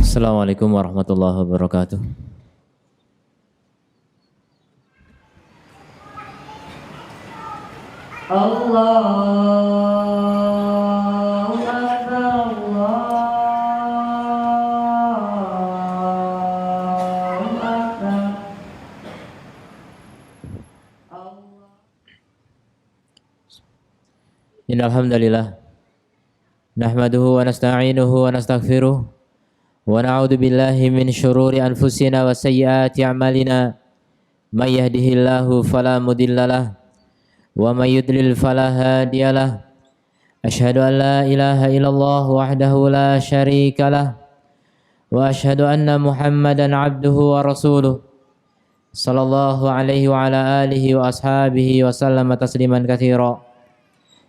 Assalamualaikum warahmatullahi wabarakatuh. Allahu Akbar, Allahu Akbar. Innal hamdalillah nahmaduhu wa nasta'inuhu wa nastaghfiruh wa na'udzu billahi min syururi anfusina wa sayyiati a'malina may yahdihillahu fala mudhillalah wa may yudlil fala hadiyalah. Asyhadu an la ilaha illallah wahdahu la syarikalah wa asyhadu anna Muhammadan abduhu wa rasuluh sallallahu alaihi wa ala alihi wa ashabihi wa sallama tasliman katsira.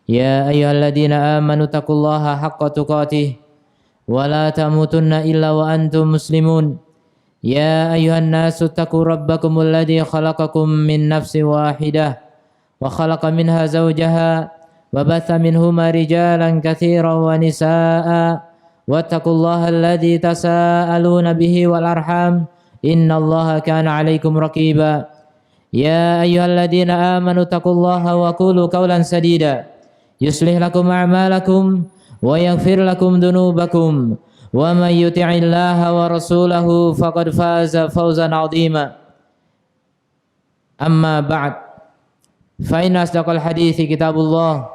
Ya ayyuhalladzina amanu taqullaha haqqa tuqatih wa la tamutunna illa wa antum muslimun. Ya ayyuhan nasu taqu rabbakumul ladzi khalaqakum min nafsin wahidah wa khalaqa minha zawjaha wa batha minhuma rijalan katsiran wa nisaa'a wattaqullaha alladzi tasaaluna bihi wal arham innallaha kana 'alaikum raqiba. Ya ayyuhalladzina amanu taqullaha wa qulu qawlan sadida yuslih lakum a'malakum wa yaghfir lakum dhunubakum wa may yuti'illaha wa rasulahu faqad faza fawzan 'azima. Amma ba'd, fa inna asdaqal hadithi kitabullah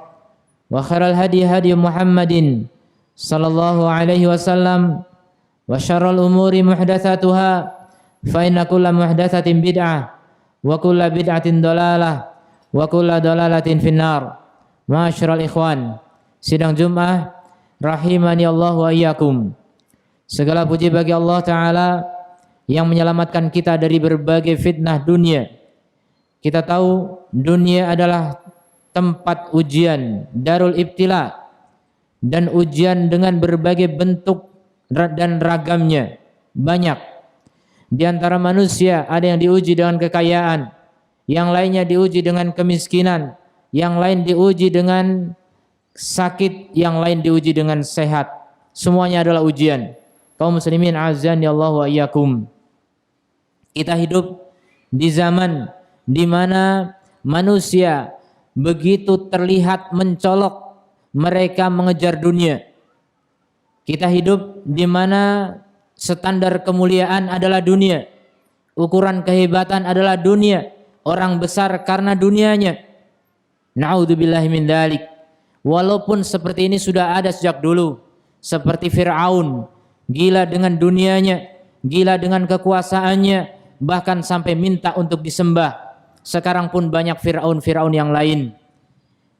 wa khairal hadi hadi Muhammadin sallallahu alaihi wasallam wa syarrul umuri muhdatsatuha fa inna kulla muhdatsatin bid'ah wa kulla bid'atin dhalalah wa kulla dhalalatin finnar. Ma'asyiral ikhwan, sidang Jumat rahimani Allah wa iyyakum. Segala puji bagi Allah Ta'ala yang menyelamatkan kita dari berbagai fitnah dunia. Kita tahu dunia adalah tempat ujian, darul ibtila, dan ujian dengan berbagai bentuk dan ragamnya banyak. Di antara manusia ada yang diuji dengan kekayaan, yang lainnya diuji dengan kemiskinan, yang lain diuji dengan sakit, yang lain diuji dengan sehat. Semuanya adalah ujian. Kaum muslimin azan ya Allah wa iyyakum. Kita hidup di zaman di mana manusia begitu terlihat mencolok, mereka mengejar dunia. Kita hidup di mana standar kemuliaan adalah dunia. Ukuran kehebatan adalah dunia. Orang besar karena dunianya. Na'udzubillahi min dzalik. Walaupun seperti ini sudah ada sejak dulu. Seperti Fir'aun, gila dengan dunianya, gila dengan kekuasaannya, bahkan sampai minta untuk disembah. Sekarang pun banyak Fir'aun yang lain.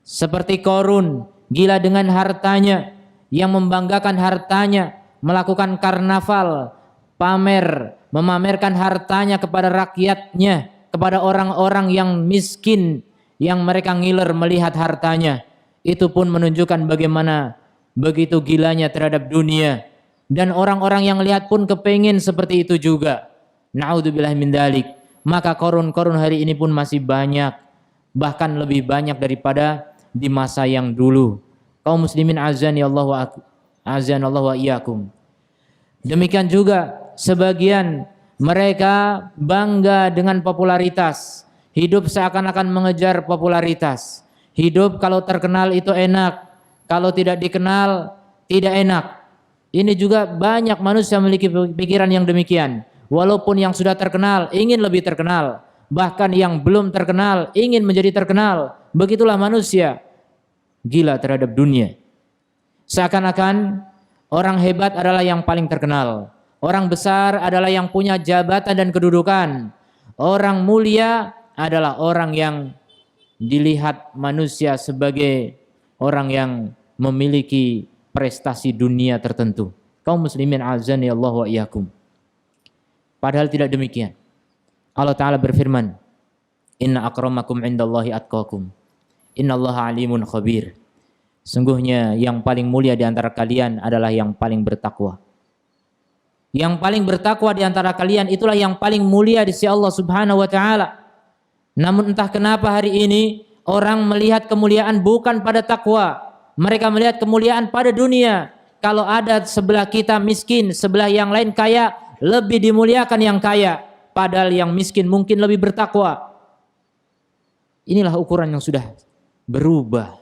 Seperti Qarun, gila dengan hartanya, yang membanggakan hartanya, melakukan karnaval, pamer, memamerkan hartanya kepada rakyatnya, kepada orang-orang yang miskin, yang mereka ngiler melihat hartanya. Itu pun menunjukkan bagaimana begitu gilanya terhadap dunia. Dan orang-orang yang lihat pun kepingin seperti itu juga. Na'udzubillah min dzalik. Maka korun-korun hari ini pun masih banyak, bahkan lebih banyak daripada di masa yang dulu. Kaum muslimin azani Allah wa iyyakum. Demikian juga sebagian mereka bangga dengan popularitas. Hidup seakan-akan mengejar popularitas. Hidup kalau terkenal itu enak, kalau tidak dikenal tidak enak. Ini juga banyak manusia memiliki pikiran yang demikian. Walaupun yang sudah terkenal ingin lebih terkenal, bahkan yang belum terkenal ingin menjadi terkenal. Begitulah manusia gila terhadap dunia. Seakan-akan orang hebat adalah yang paling terkenal. Orang besar adalah yang punya jabatan dan kedudukan. Orang mulia adalah orang yang dilihat manusia sebagai orang yang memiliki prestasi dunia tertentu. Kaum muslimin azani Allah wa iyyakum. Padahal tidak demikian. Allah Ta'ala berfirman, Inna akramakum indallahi atqakum. Innallaha alimun khabir. Sungguhnya yang paling mulia di antara kalian adalah yang paling bertakwa. Yang paling bertakwa di antara kalian itulah yang paling mulia di sisi Allah Subhanahu wa Ta'ala. Namun entah kenapa hari ini orang melihat kemuliaan bukan pada takwa. Mereka melihat kemuliaan pada dunia. kalau ada sebelah kita miskin, sebelah yang lain kaya, lebih dimuliakan yang kaya. Padahal yang miskin mungkin lebih bertakwa. Inilah ukuran yang sudah berubah.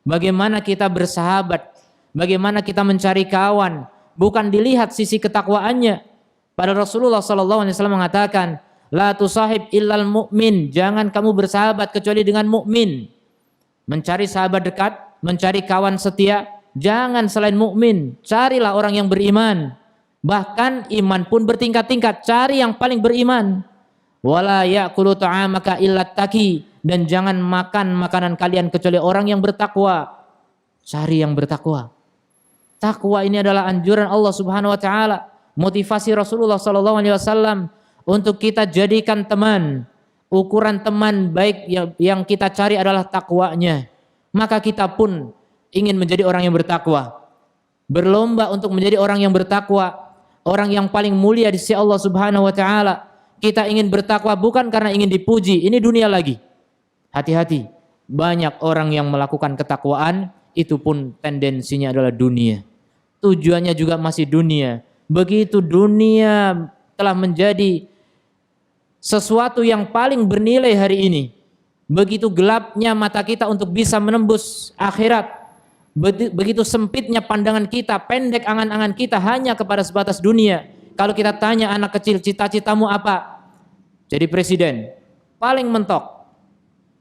Bagaimana kita bersahabat, bagaimana kita mencari kawan, bukan dilihat sisi ketakwaannya. Pada Rasulullah SAW mengatakan, la tusahib illal mu'min, jangan kamu bersahabat kecuali dengan mukmin. Mencari sahabat dekat, mencari kawan setia, jangan selain mukmin, carilah orang yang beriman. Bahkan iman pun bertingkat-tingkat, cari yang paling beriman. Wala ya'kulu ta'amaka illa taqi, dan jangan makan makanan kalian kecuali orang yang bertakwa. Cari yang bertakwa. Takwa ini adalah anjuran Allah Subhanahu wa taala, motivasi Rasulullah sallallahu alaihi wasallam untuk kita jadikan teman. Ukuran teman baik yang kita cari adalah takwanya. Maka kita pun ingin menjadi orang yang bertakwa. Berlomba untuk menjadi orang yang bertakwa, orang yang paling mulia di sisi Allah Subhanahu wa taala. Kita ingin bertakwa bukan karena ingin dipuji, ini dunia lagi. Hati-hati, banyak orang yang melakukan ketakwaan, itu pun tendensinya adalah dunia. Tujuannya juga masih dunia. Begitu dunia telah menjadi sesuatu yang paling bernilai hari ini, begitu gelapnya mata kita untuk bisa menembus akhirat, begitu sempitnya pandangan kita, pendek angan-angan kita hanya kepada sebatas dunia. Kalau kita tanya anak kecil, cita-citamu apa? Jadi presiden, paling mentok.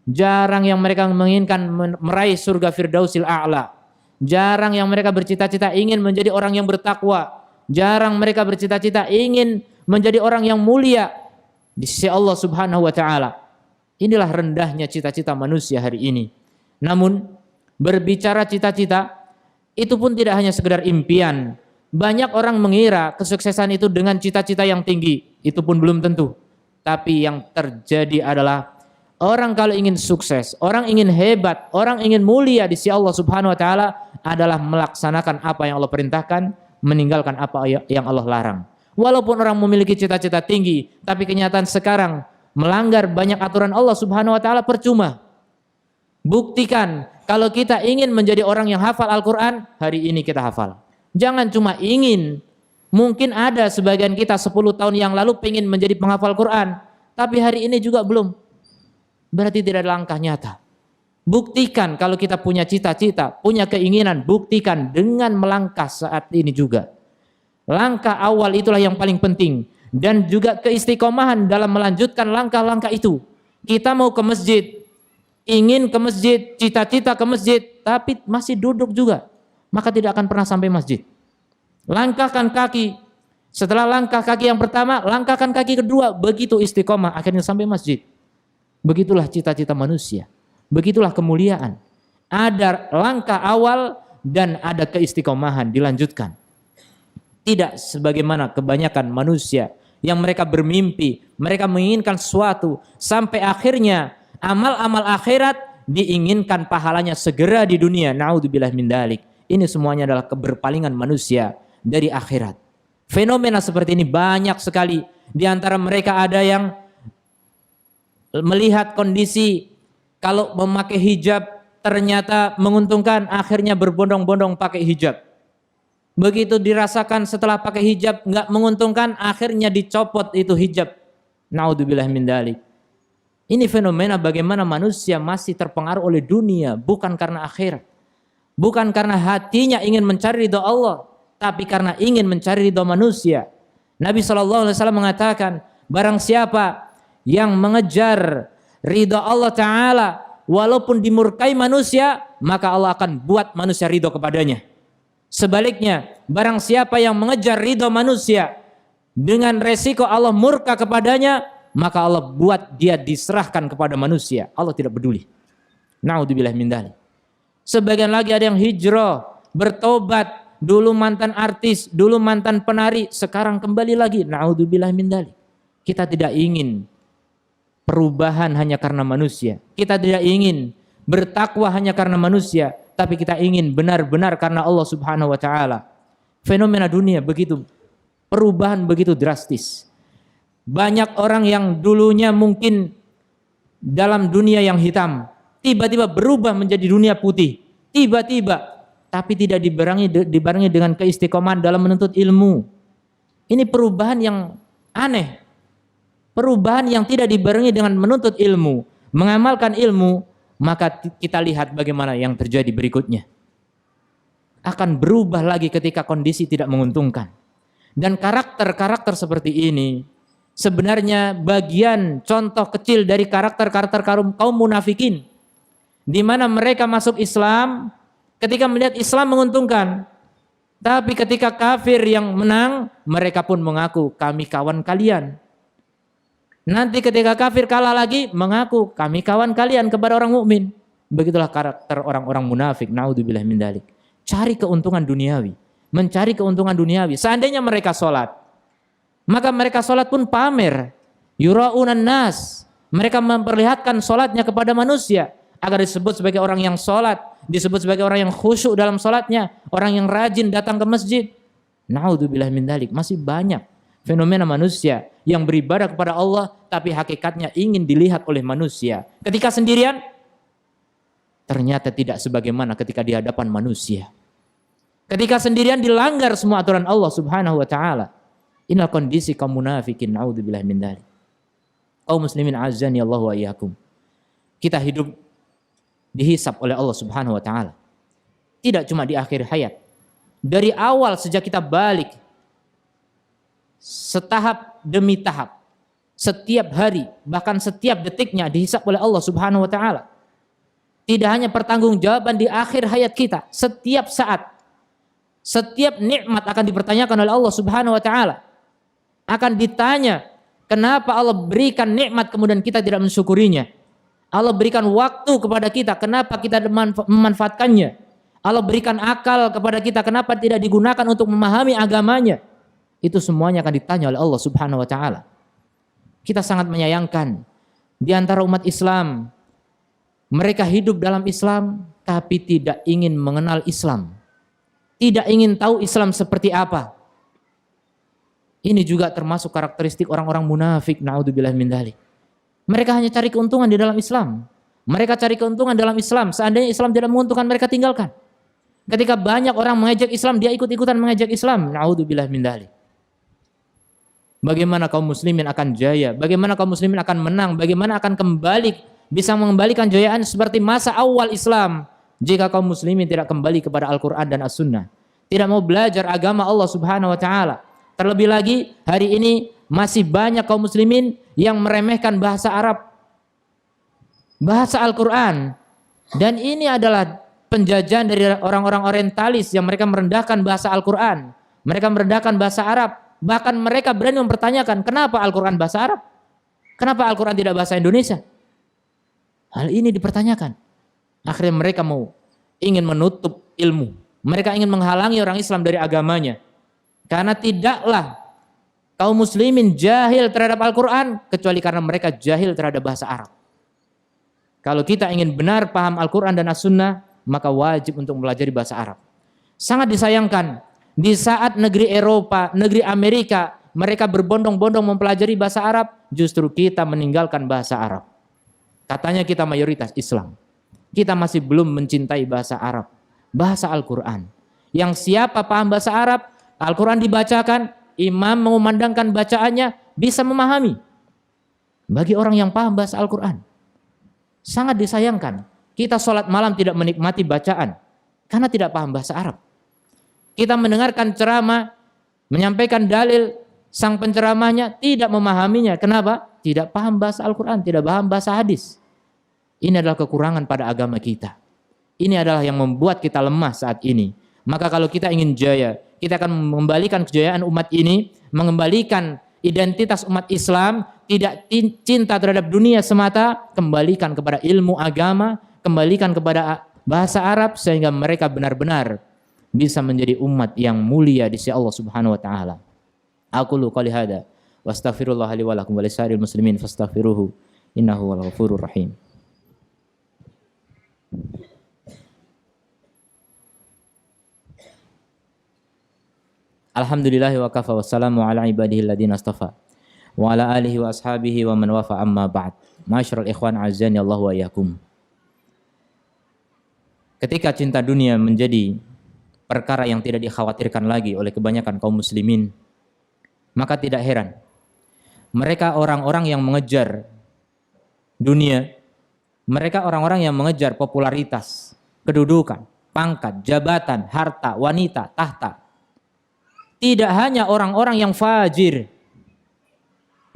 Jarang yang mereka menginginkan meraih surga Firdausil A'la. Jarang yang mereka bercita-cita ingin menjadi orang yang bertakwa. Jarang mereka bercita-cita ingin menjadi orang yang mulia di sisi Allah Subhanahu wa taala. Inilah rendahnya cita-cita manusia hari ini. Namun berbicara cita-cita itu pun tidak hanya sekedar impian. Banyak orang mengira kesuksesan itu dengan cita-cita yang tinggi. Itu pun belum tentu. Tapi yang terjadi adalah orang kalau ingin sukses, orang ingin hebat, orang ingin mulia di sisi Allah Subhanahu wa taala adalah melaksanakan apa yang Allah perintahkan, meninggalkan apa yang Allah larang. Walaupun orang memiliki cita-cita tinggi, tapi kenyataan sekarang melanggar banyak aturan Allah Subhanahu wa taala percuma. Buktikan kalau kita ingin menjadi orang yang hafal Al-Qur'an, hari ini kita hafal. Jangan cuma ingin. Mungkin ada sebagian kita 10 tahun yang lalu pengen menjadi penghafal Quran, tapi hari ini juga belum. Berarti tidak ada langkah nyata. Buktikan kalau kita punya cita-cita, punya keinginan, buktikan dengan melangkah saat ini juga. Langkah awal itulah yang paling penting. Dan juga keistiqomahan dalam melanjutkan langkah-langkah itu. Kita mau ke masjid, ingin ke masjid, cita-cita ke masjid, tapi masih duduk juga, maka tidak akan pernah sampai masjid. Langkahkan kaki. Setelah langkah kaki yang pertama, langkahkan kaki kedua. Begitu istiqomah, akhirnya sampai masjid. Begitulah cita-cita manusia. Begitulah kemuliaan. Ada langkah awal dan ada keistiqomahan dilanjutkan. Tidak sebagaimana kebanyakan manusia yang mereka bermimpi, mereka menginginkan sesuatu sampai akhirnya amal-amal akhirat diinginkan pahalanya segera di dunia. Naudzubillah min dzalik. Ini semuanya adalah keberpalingan manusia dari akhirat. Fenomena seperti ini banyak sekali. Di antara mereka ada yang melihat kondisi kalau memakai hijab ternyata menguntungkan, akhirnya berbondong-bondong pakai hijab. Begitu dirasakan setelah pakai hijab nggak menguntungkan, akhirnya dicopot itu hijab. Naudzubillah min dzalik. Ini fenomena bagaimana manusia masih terpengaruh oleh dunia, bukan karena akhirat. Bukan karena hatinya ingin mencari ridha Allah, tapi karena ingin mencari ridha manusia. Nabi SAW mengatakan, barang siapa yang mengejar ridha Allah Ta'ala walaupun dimurkai manusia, maka Allah akan buat manusia ridha kepadanya. Sebaliknya, barang siapa yang mengejar ridha manusia dengan resiko Allah murka kepadanya, maka Allah buat dia diserahkan kepada manusia. Allah tidak peduli. Naudzubillah min dzalik. Sebagian lagi ada yang hijrah, bertobat, dulu mantan artis, dulu mantan penari, sekarang kembali lagi. Naudzubillah min dzalik. Kita tidak ingin perubahan hanya karena manusia. Kita tidak ingin bertakwa hanya karena manusia, tapi kita ingin benar-benar karena Allah Subhanahu wa taala. Fenomena dunia begitu, perubahan begitu drastis. Banyak orang yang dulunya mungkin dalam dunia yang hitam, tiba-tiba berubah menjadi dunia putih. Tiba-tiba tapi tidak dibarengi dengan keistiqomahan dalam menuntut ilmu. Ini perubahan yang aneh. Perubahan yang tidak dibarengi dengan menuntut ilmu, mengamalkan ilmu, maka kita lihat bagaimana yang terjadi berikutnya. Akan berubah lagi ketika kondisi tidak menguntungkan. Dan karakter-karakter seperti ini sebenarnya bagian contoh kecil dari karakter-karakter kaum munafikin, di mana mereka masuk Islam ketika melihat Islam menguntungkan, tapi ketika kafir yang menang, mereka pun mengaku kami kawan kalian. Nanti ketika kafir kalah lagi, mengaku kami kawan kalian kepada orang mukmin. Begitulah karakter orang-orang munafik. Naudzubillah min dzalik. Cari keuntungan duniawi, mencari keuntungan duniawi. Seandainya mereka sholat, maka mereka sholat pun pamer. Yura'unan nas. Mereka memperlihatkan sholatnya kepada manusia agar disebut sebagai orang yang sholat, disebut sebagai orang yang khusyuk dalam sholatnya, orang yang rajin datang ke masjid. Naudzubillah min dzalik. Masih banyak fenomena manusia yang beribadah kepada Allah tapi hakikatnya ingin dilihat oleh manusia. Ketika sendirian ternyata tidak sebagaimana ketika di hadapan manusia. Ketika sendirian dilanggar semua aturan Allah Subhanahu wa taala. Inilah kondisi kaum munafikin. Naudzubillah min dzalik. Kaum muslimin azani Allah wa iyyakum. Kita hidup dihisab oleh Allah Subhanahu wa taala. Tidak cuma di akhir hayat. Dari awal sejak kita balik, setahap demi tahap, setiap hari, bahkan setiap detiknya dihisab oleh Allah Subhanahu wa taala. Tidak hanya pertanggungjawaban di akhir hayat kita, setiap saat, setiap nikmat akan dipertanyakan oleh Allah Subhanahu wa taala. Akan ditanya, kenapa Allah berikan nikmat kemudian kita tidak mensyukurinya? Allah berikan waktu kepada kita, kenapa kita memanfaatkannya? Allah berikan akal kepada kita, kenapa tidak digunakan untuk memahami agamanya? Itu semuanya akan ditanya oleh Allah Subhanahu wa taala. Kita sangat menyayangkan di antara umat Islam, mereka hidup dalam Islam tapi tidak ingin mengenal Islam. Tidak ingin tahu Islam seperti apa. Ini juga termasuk karakteristik orang-orang munafik. Naudzubillah min dzalik. Mereka hanya cari keuntungan di dalam Islam. Mereka cari keuntungan dalam Islam. Seandainya Islam tidak menguntungkan, mereka tinggalkan. Ketika banyak orang mengejek Islam, dia ikut-ikutan mengejek Islam. Naudzubillah min dzalik. Bagaimana kaum muslimin akan jaya? Bagaimana kaum muslimin akan menang? Bagaimana akan kembali, bisa mengembalikan jayaan seperti masa awal Islam jika kaum muslimin tidak kembali kepada Al-Quran dan As-Sunnah, tidak mau belajar agama Allah Subhanahu wa taala. Terlebih lagi hari ini masih banyak kaum muslimin yang meremehkan bahasa Arab, bahasa Al-Quran, dan ini adalah penjajahan dari orang-orang orientalis yang mereka merendahkan bahasa Al-Quran, mereka merendahkan bahasa Arab. Bahkan mereka berani mempertanyakan, kenapa Al-Quran bahasa Arab? Kenapa Al-Quran tidak bahasa Indonesia? Hal ini dipertanyakan. Akhirnya mereka ingin menutup ilmu. Mereka ingin menghalangi orang Islam dari agamanya. Karena tidaklah kaum muslimin jahil terhadap Al-Quran, kecuali karena mereka jahil terhadap bahasa Arab. Kalau kita ingin benar paham Al-Quran dan As-Sunnah, maka wajib untuk mempelajari bahasa Arab. Sangat disayangkan, di saat negeri Eropa, negeri Amerika, mereka berbondong-bondong mempelajari bahasa Arab, justru kita meninggalkan bahasa Arab. Katanya kita mayoritas Islam. Kita masih belum mencintai bahasa Arab, bahasa Al-Quran. Yang siapa paham bahasa Arab, Al-Quran dibacakan, imam mengumandangkan bacaannya, bisa memahami. Bagi orang yang paham bahasa Al-Quran. Sangat disayangkan, kita sholat malam tidak menikmati bacaan, karena tidak paham bahasa Arab. Kita mendengarkan ceramah, menyampaikan dalil, sang penceramahnya tidak memahaminya. Kenapa? Tidak paham bahasa Al-Quran, tidak paham bahasa hadis. Ini adalah kekurangan pada agama kita. Ini adalah yang membuat kita lemah saat ini. Maka kalau kita ingin jaya, kita akan mengembalikan kejayaan umat ini, mengembalikan identitas umat Islam, tidak cinta terhadap dunia semata, kembalikan kepada ilmu agama, kembalikan kepada bahasa Arab, sehingga mereka benar-benar bisa menjadi umat yang mulia di sisi Allah Subhanahu wa taala. Aqulu qouli hada wa astaghfirullah li wa lakum wa lisa'iril muslimin fastaghfiruhu innahu wal ghafurur rahim. Alhamdulillahi wa kafa wa salamu ala ibadihi alladhina astafa wa ala alihi wa ashabihi wa man wafa amma ba'd. Ma'asyiral ikhwan azani Allah wa iyyakum. Ketika cinta dunia menjadi perkara yang tidak dikhawatirkan lagi oleh kebanyakan kaum muslimin. Maka tidak heran mereka orang-orang yang mengejar dunia, mereka orang-orang yang mengejar popularitas, kedudukan, pangkat, jabatan, harta, wanita, tahta. Tidak hanya orang-orang yang fajir,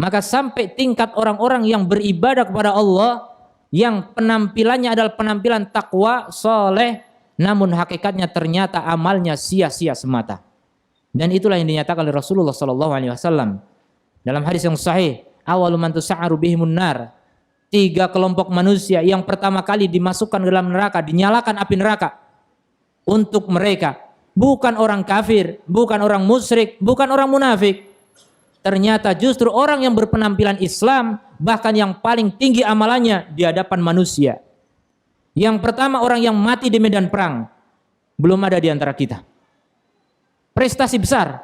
maka sampai tingkat orang-orang yang beribadah kepada Allah, yang penampilannya adalah penampilan takwa, soleh, namun hakikatnya ternyata amalnya sia-sia semata. Dan itulah yang dinyatakan oleh Rasulullah SAW dalam hadis yang sahih, awalu man tusa'aru bihimun nar. 3 kelompok manusia yang pertama kali dimasukkan ke dalam neraka, dinyalakan api neraka untuk mereka bukan orang kafir, bukan orang musyrik, bukan orang munafik. Ternyata justru orang yang berpenampilan Islam, bahkan yang paling tinggi amalannya di hadapan manusia. Yang pertama orang yang mati di medan perang, belum ada di antara kita. Prestasi besar,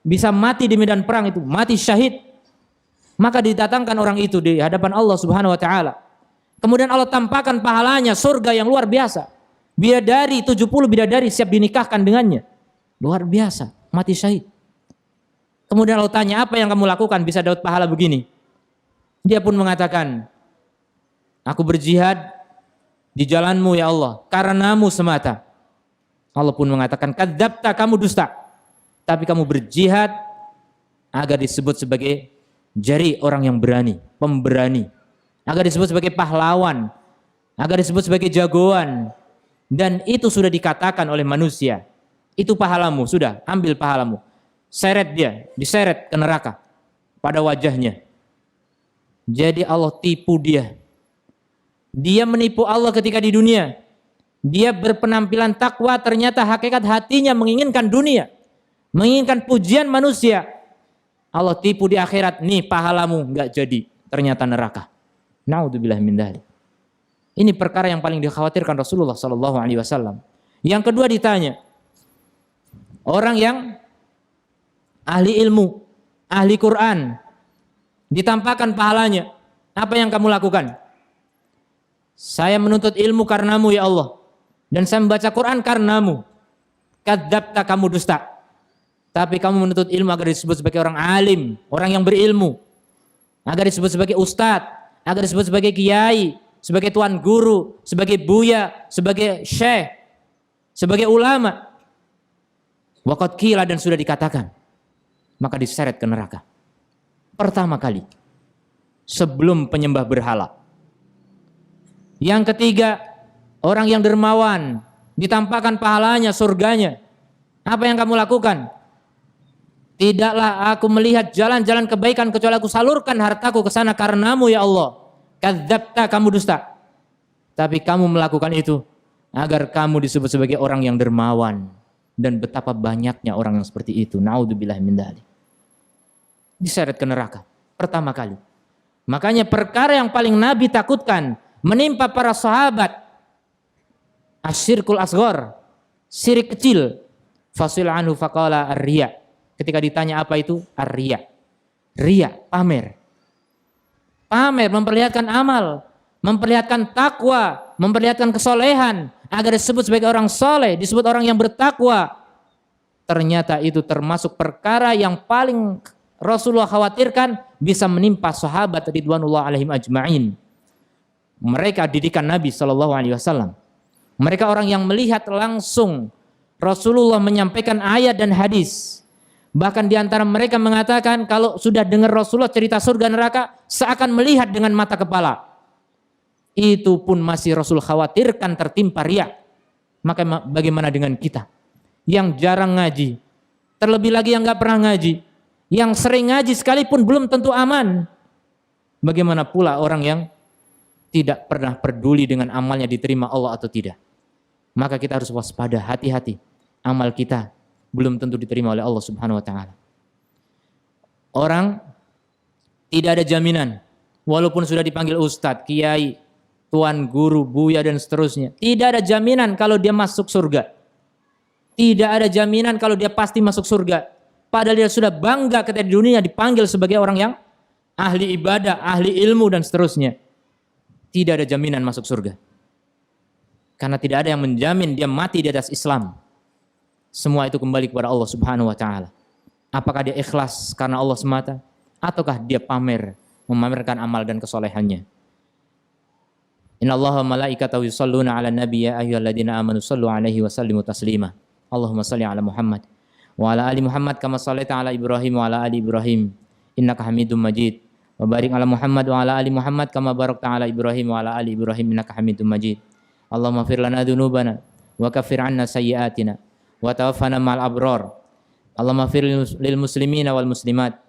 bisa mati di medan perang itu, mati syahid. Maka didatangkan orang itu di hadapan Allah Subhanahu wa taala. Kemudian Allah tampakkan pahalanya, surga yang luar biasa. Bidadari 70 bidadari siap dinikahkan dengannya. Luar biasa, mati syahid. Kemudian Allah tanya, apa yang kamu lakukan bisa dapat pahala begini? Dia pun mengatakan, aku berjihad di jalanmu ya Allah, karenamu semata. Allah pun mengatakan, kadzabta, kamu dusta. Tapi kamu berjihad agar disebut sebagai jari orang yang berani, pemberani. Agar disebut sebagai pahlawan, agar disebut sebagai jagoan. Dan itu sudah dikatakan oleh manusia. Itu pahalamu, sudah, ambil pahalamu. Seret dia, diseret ke neraka pada wajahnya. Jadi Allah tipu dia. Dia menipu Allah ketika di dunia. Dia berpenampilan takwa, ternyata hakikat hatinya menginginkan dunia, menginginkan pujian manusia. Allah tipu di akhirat, nih pahalamu, nggak jadi, ternyata neraka. Naudzubillah min dzalik. Ini perkara yang paling dikhawatirkan Rasulullah SAW. Yang kedua ditanya, orang yang ahli ilmu, ahli Quran, ditampakkan pahalanya, apa yang kamu lakukan? Saya menuntut ilmu karenamu ya Allah, dan saya membaca Quran karenamu. Kadzabta, kamu dusta. Tapi kamu menuntut ilmu agar disebut sebagai orang alim, orang yang berilmu, agar disebut sebagai ustadz, agar disebut sebagai kiai, sebagai tuan guru, sebagai buya, sebagai syekh, sebagai ulama. Waqad qila, dan sudah dikatakan, maka diseret ke neraka. Pertama kali, sebelum penyembah berhala. Yang ketiga, orang yang dermawan, ditampakkan pahalanya, surganya. Apa yang kamu lakukan? Tidaklah aku melihat jalan-jalan kebaikan kecuali aku salurkan hartaku ke sana karenamu ya Allah. Kadzabta, kamu dusta. Tapi kamu melakukan itu agar kamu disebut sebagai orang yang dermawan. Dan betapa banyaknya orang yang seperti itu. Naudzubillah min dzalik. Diseret ke neraka pertama kali. Makanya perkara yang paling Nabi takutkan menimpa para sahabat, asyirkul asghar, syirik kecil. Fasil anhu faqala ar-riya. Ketika ditanya apa itu? Ar-riya. Riya, pamer. Pamer, memperlihatkan amal, memperlihatkan takwa, memperlihatkan kesolehan, agar disebut sebagai orang soleh, disebut orang yang bertakwa. Ternyata itu termasuk perkara yang paling Rasulullah khawatirkan bisa menimpa sahabat ridwanullah alaihim ajma'in. Mereka didikan Nabi SAW. Mereka orang yang melihat langsung Rasulullah menyampaikan ayat dan hadis. Bahkan diantara mereka mengatakan kalau sudah dengar Rasulullah cerita surga neraka, seakan melihat dengan mata kepala. Itu pun masih Rasul khawatirkan tertimpa riya. Maka bagaimana dengan kita yang jarang ngaji, terlebih lagi yang gak pernah ngaji, yang sering ngaji sekalipun belum tentu aman. Bagaimana pula orang yang tidak pernah peduli dengan amalnya diterima Allah atau tidak. Maka kita harus waspada, hati-hati. Amal kita belum tentu diterima oleh Allah Subhanahu wa taala. Orang tidak ada jaminan walaupun sudah dipanggil ustadz, kiai, tuan guru, buya dan seterusnya. Tidak ada jaminan kalau dia masuk surga. Tidak ada jaminan kalau dia pasti masuk surga. Padahal dia sudah bangga ketika di dunia dipanggil sebagai orang yang ahli ibadah, ahli ilmu dan seterusnya. Tidak ada jaminan masuk surga. Karena tidak ada yang menjamin dia mati di atas Islam. Semua itu kembali kepada Allah Subhanahu wa taala. Apakah dia ikhlas karena Allah semata ataukah dia memamerkan amal dan kesolehannya? Innallaha wa malaikatahu yusholluna 'alan nabi ya ayyuhalladzina amanu shallu 'alaihi wa sallimu taslima. Allahumma shalli 'ala Muhammad wa 'ala ali Muhammad kama shallaita 'ala Ibrahim wa 'ala ali Ibrahim innaka Hamidum Majid. Wa barik 'ala Muhammad wa 'ala ali Muhammad kama barakta 'ala Ibrahim wa 'ala ali Ibrahim innaka Hamidum Majid. Allahumma ighfir lana dzunubana wa kaffir 'anna sayyi'atina wa tawaffana ma'al abrar. Allahumma ighfir lil muslimina wal muslimat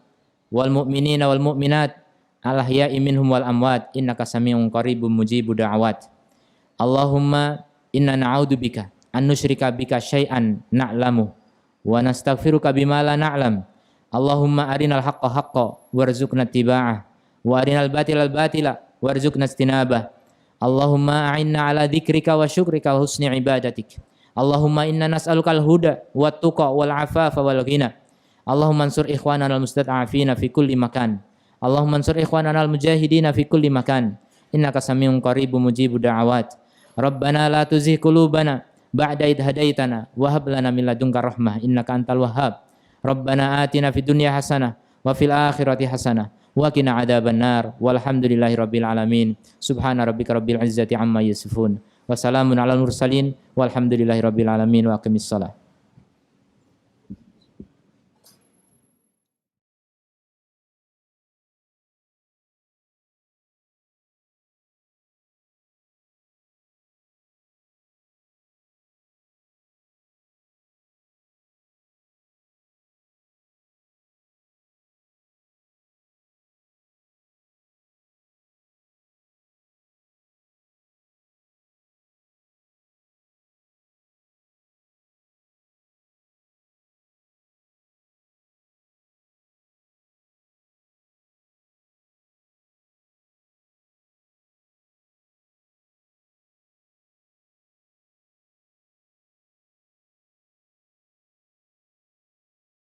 wal mu'minina wal mu'minat al ahya'i minhum wal amwat innaka sami'un qaribun mujibud da'awat. Allahumma inna na'udzubika an nusyrika bika syai'an na'lamu wa nastaghfiruka bima la na'lam. Allahumma arinal haqqa haqqan warzuqna ittiba'ah wa arinal batila batila warzuqna ijtinabah. Allahumma a'inna ala dzikrika wa syukrika wa husni ibadatik. Allahumma inna nas'alukal huda wat tuqa wal afafa wal ghina. Allahumma ansur ikhwanana al mustad'afina fi kulli makan. Allahumma ansur ikhwanana al mujahidina fi kulli makan. Innaka samiun qaribun mujibud da'awat. Rabbana la tuzigh qulubana ba'da idh hadaitana wa hab lana min ladunka rahmah innaka antal wahhab. Rabbana atina fid dunya hasanah wa fil akhirati hasanah wa qina adzabannar. Walhamdulillahi rabbil alamin. Subhana rabbika rabbil izzati amma yasifun. Wassalamun alal mursalin walhamdulillahi rabbil alamin wa aqimissalah.